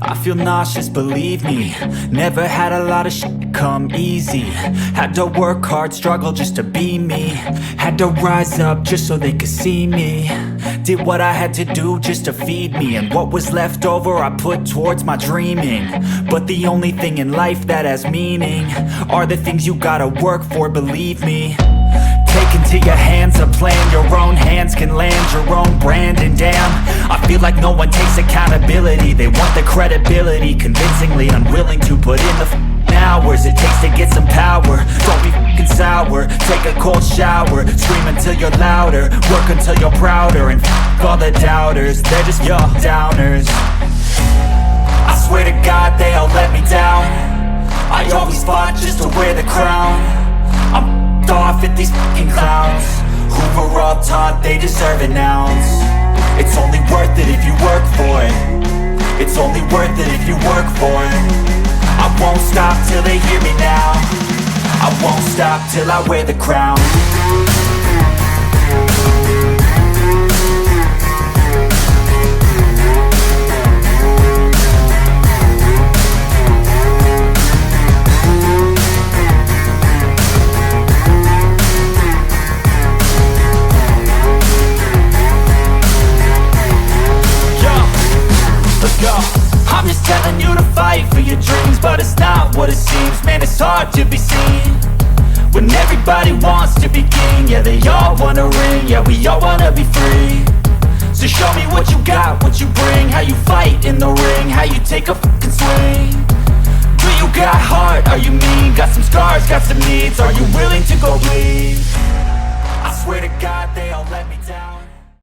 I feel nauseous, believe me. Never had a lot of shit come easy. Had to work hard, struggle just to be me. Had to rise up just so they could see me. Did what I had to do just to feed me. And what was left over I put towards my dreaming. But the only thing in life that has meaning are the things you gotta work for, believe me. Take into your hands a plan. Your own hands can land your own brand. And damn, I feel like no one takes accountability. They want the credibility, convincingly unwilling to put in the hours it takes to get some power. Don't be f***ing sour. Take a cold shower. Scream until you're louder. Work until you're prouder. And f*** all the doubters, they're just your downers. I swear to God they all let me down. I always fought just to wear the crown. I'm off at these fucking clowns who were all taught they deserve an ounce. It's only worth it if you work for it. It's only worth it if you work for it. I won't stop till they hear me now. I won't stop till I wear the crown. I'm just telling you to fight for your dreams, but it's not what it seems. Man, it's hard to be seen when everybody wants to be king. Yeah, they all wanna ring, yeah, we all wanna be free. So show me what you got, what you bring. How you fight in the ring, how you take a fucking swing. Do you got heart, are you mean? Got some scars, got some needs, are you willing to go bleed? I swear to God they all let me down.